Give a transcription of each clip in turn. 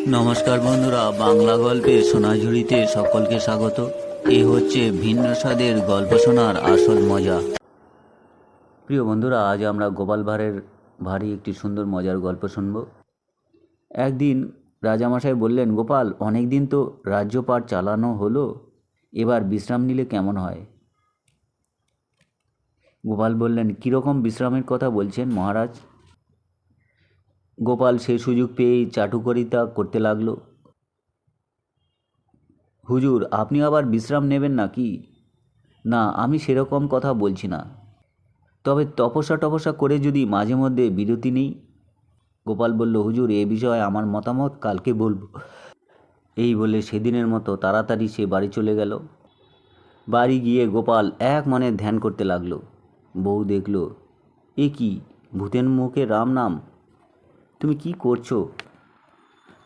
নমস্কার বন্ধুরা, বাংলা গল্পের সোনাঝুরিতে সকলকে স্বাগত। এ হচ্ছে ভিন্ন স্বাদের গল্প শোনার আসল মজা। প্রিয় বন্ধুরা, আজ আমরা গোপাল ভাঁড়ের একটি সুন্দর মজার গল্প শুনব। একদিন রাজামশাই বললেন, গোপাল, অনেক দিন তো রাজ্যপাট চালানো হলো, এবার বিশ্রাম নিলে কেমন হয়? গোপাল বললেন, কীরকম বিশ্রামের কথা বলছেন মহারাজ? গোপাল সেই সুযোগ পেয়েই চাটুকারিতা করতে লাগলো। হুজুর, আপনি আবার বিশ্রাম নেবেন নাকি? না, আমি সেরকম কথা বলছি না, তবে তপস্যা করে যদি মাঝে মধ্যে বিরতি নিই। গোপাল বলল, হুজুর, এ বিষয়ে আমার মতামত কালকে বলবো। এই বলে সেদিনের মতো তাড়াতাড়ি সে বাড়ি চলে গেল। বাড়ি গিয়ে গোপাল এক মনে ধ্যান করতে লাগলো। বউ দেখল, এ কি, ভূতের মুখে রাম নাম, তুমি কি করছো?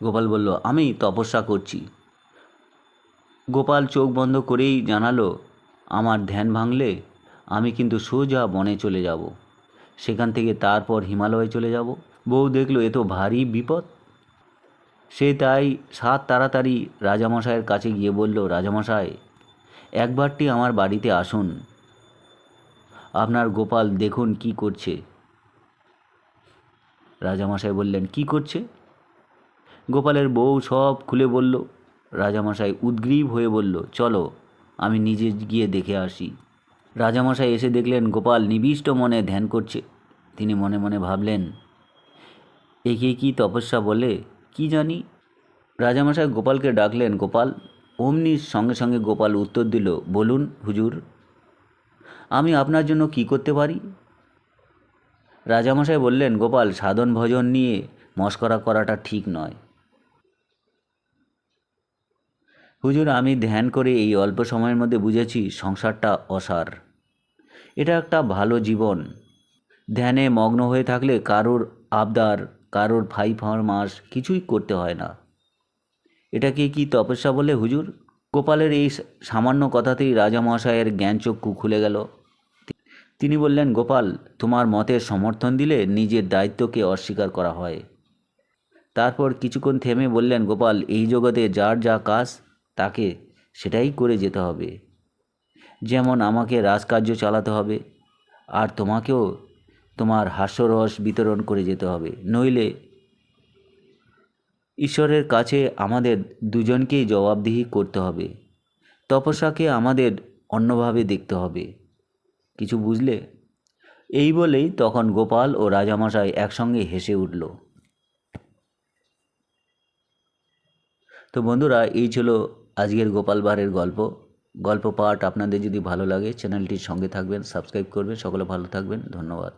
গোপাল বলল, আমি তপস্যা করছি। গোপাল চোখ বন্ধ করেই জানালো, আমার ধ্যান ভাঙলে আমি কিন্তু সোজা বনে চলে যাব, সেখান থেকে তারপর হিমালয়ে চলে যাব। বউ দেখলো এ তো ভারী বিপদ। সে তাই তাড়াতাড়ি রাজামশাইয়ের কাছে গিয়ে বলল, রাজামশাই, একবারটি আমার বাড়িতে আসুন, আপনার গোপাল দেখুন কি করছে। রাজামশাই বললেন, কি করছে? গোপালের বউ সব খুলে বলল। রাজামশাই উদ্গ্রীব হয়ে বলল, চলো, আমি নিজে গিয়ে দেখে আসি। রাজামশাই এসে দেখলেন গোপাল নিবিষ্ট মনে ধ্যান করছে। তিনি মনে মনে ভাবলেন, একে কি তপস্যা বলে কি জানি। রাজামশাই গোপালকে ডাকলেন, গোপাল। অমনি সঙ্গে সঙ্গে গোপাল উত্তর দিল, বলুন হুজুর, আমি আপনার জন্য কি করতে পারি? রাজামশাই বললেন, গোপাল, সাধন ভজন নিয়ে মশকরা করাটা ঠিক নয়। হুজুর, আমি ধ্যান করে এই অল্প সময়ের মধ্যে বুঝেছি সংসারটা অসার। এটা একটা ভালো জীবন। ধ্যানে মগ্ন হয়ে থাকলে কারোর আবদার, কারোর ফরমাস কিছুই করতে হয় না। এটাকে কি তপস্যা বলে হুজুর? গোপালের এই সামান্য কথাতেই রাজামশাইয়ের জ্ঞানচক্ষু খুলে গেল। তিনি বললেন, গোপাল, তোমার মতের সমর্থন দিলে নিজের দায়িত্বকে অস্বীকার করা হয়। তারপর কিছুক্ষণ থেমে বললেন, গোপাল, এই জগতে যার যা কাজ তাকে সেটাই করে যেতে হবে। যেমন আমাকে রাজকার্য চালাতে হবে, আর তোমাকেও তোমার হাস্যরস বিতরণ করে যেতে হবে, নইলে ঈশ্বরের কাছে আমাদের দুজনকেই জবাবদিহি করতে হবে। তপস্যাকে আমাদের অন্যভাবে দেখতে হবে। কিছু বুঝলে? এই বলেই তখন গোপাল ও রাজামশাই একসঙ্গে হেসে উঠল। তো বন্ধুরা, এই ছিল আজকের গোপাল ভাঁড়ের গল্প পাঠ। আপনাদের যদি ভালো লাগে চ্যানেলটির সঙ্গে থাকবেন, সাবস্ক্রাইব করবেন। সকলে ভালো থাকবেন, ধন্যবাদ।